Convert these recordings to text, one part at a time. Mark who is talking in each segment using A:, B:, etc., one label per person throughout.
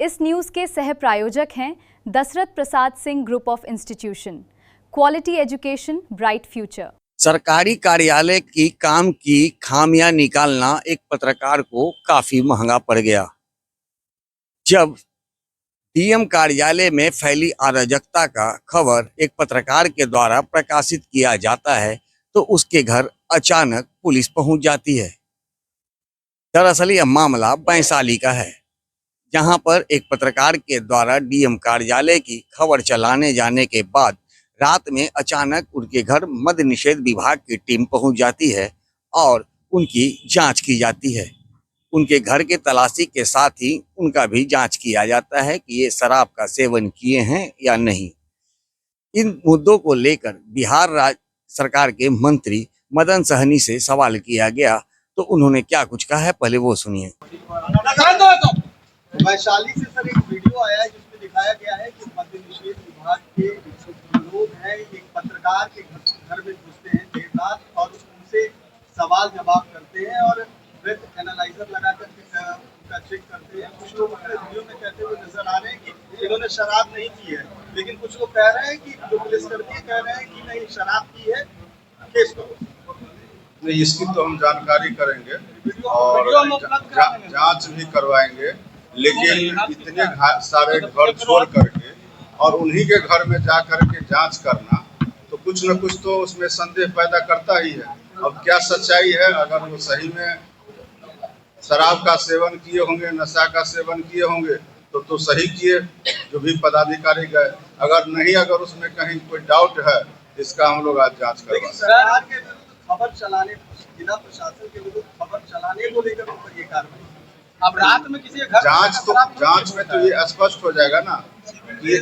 A: इस न्यूज के सह प्रायोजक हैं Dashrath Prasad Singh group of institution, quality education, bright future.
B: सरकारी कार्यालय की काम की खामियां निकालना एक पत्रकार को काफी महंगा पड़ गया। जब डीएम कार्यालय में फैली अराजकता का खबर एक पत्रकार के द्वारा प्रकाशित किया जाता है तो उसके घर अचानक पुलिस पहुंच जाती है। दरअसल यह मामला वैशाली का है, जहां पर एक पत्रकार के द्वारा डीएम कार्यालय की खबर चलाने जाने के बाद रात में अचानक उनके घर मद्य निषेध विभाग की टीम पहुंच जाती है और उनकी जांच की जाती है। उनके घर के तलाशी के साथ ही उनका भी जांच किया जाता है कि ये शराब का सेवन किए हैं या नहीं। इन मुद्दों को लेकर बिहार राज्य सरकार के मंत्री मदन सहनी से सवाल किया गया तो उन्होंने क्या कुछ कहा है, पहले वो सुनिए।
C: वैशाली से सर एक वीडियो आया है जिसमें दिखाया गया है कि मद्य निषेध विभाग के जो लोग हैं एक पत्रकार के घर में घुसते हैं देर रात और उनसे सवाल जवाब करते हैं और ब्रेथ एनालाइजर लगा कर उनका चेक करते हैं। कुछ लोग अपने वीडियो में कहते हुए नजर आ रहे हैं कि इन्होंने शराब नहीं की है, लेकिन कुछ लोग कह रहे हैं कि जो पुलिसकर्मी कह रहे हैं कि नहीं शराब की है, केस करो।
D: नहीं, इसकी तो हम जानकारी करेंगे और जांच भी करवाएंगे, लेकिन इतने सारे घर छोड़ करके और उन्हीं के घर में जा करके जांच करना तो कुछ न कुछ तो उसमें संदेह पैदा करता ही है। अब क्या सच्चाई है, अगर वो सही में शराब का सेवन किए होंगे, नशा का सेवन किए होंगे तो सही किए जो भी पदाधिकारी गए। अगर नहीं, अगर उसमें कहीं कोई डाउट है, इसका हम लोग आज जांच करवाएंगे।
C: सरकार के विरुद्ध खबर चलाने, जिला प्रशासन के विरुद्ध खबर चलाने को लेकर ये कार्रवाई। अब रात में किसी घर
D: जांच में तो ये स्पष्ट हो जाएगा ना कि ये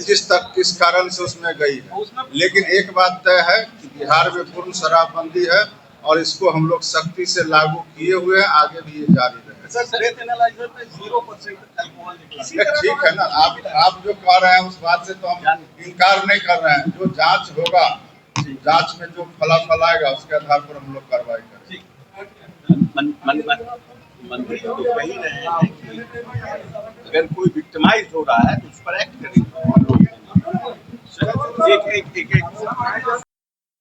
D: किस कारण से उसमें गई है। लेकिन एक बात तय है कि बिहार में पूर्ण शराबबंदी है और इसको हम लोग सख्ती से लागू किए हुए हैं, आगे भी ये जारी रहेगा।
C: ब्रेथ एनालाइजर में 0% अल्कोहल निकला।
D: ठीक है ना, आप जो कह रहे हैं उस बात से तो हम इनकार नहीं कर रहे हैं। जो जांच होगा, जांच में जो फलाफल आएगा उसके आधार पर हम लोग कार्रवाई करेंगे।
E: मंत्री तो कह ही रहे हैं कि अगर कोई विक्टिमाइज हो रहा है तो उस पर एक्ट करेंगे।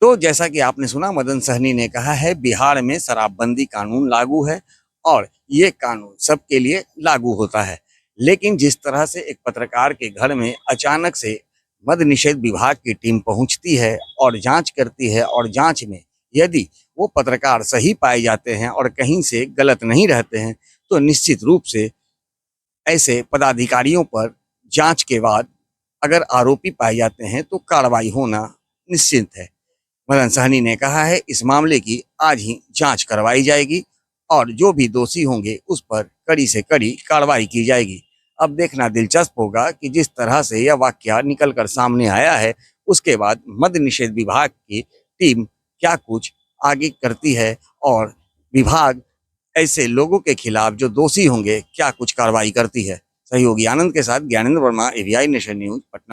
B: तो जैसा कि आपने सुना, मदन सहनी ने कहा है बिहार में शराबबंदी कानून लागू है और ये कानून सबके लिए लागू होता है, लेकिन जिस तरह से एक पत्रकार के घर में अचानक से मद्य निषेध विभाग की टीम पहुंचती है और जांच करती है और जांच में यदि वो पत्रकार सही पाए जाते हैं और कहीं से गलत नहीं रहते हैं तो निश्चित रूप से ऐसे पदाधिकारियों पर जांच के बाद अगर आरोपी पाए जाते हैं तो कार्रवाई होना निश्चित है। मदन सहनी ने कहा है इस मामले की आज ही जांच करवाई जाएगी और जो भी दोषी होंगे उस पर कड़ी से कड़ी कार्रवाई की जाएगी। अब देखना दिलचस्प होगा कि जिस तरह से यह वाकया निकलकर सामने आया है उसके बाद मद्य निषेध विभाग की टीम क्या कुछ आगे करती है और विभाग ऐसे लोगों के खिलाफ जो दोषी होंगे क्या कुछ कार्रवाई करती है। सहयोगी आनंद के साथ Gyanendra Verma, AVI nation news, Patna.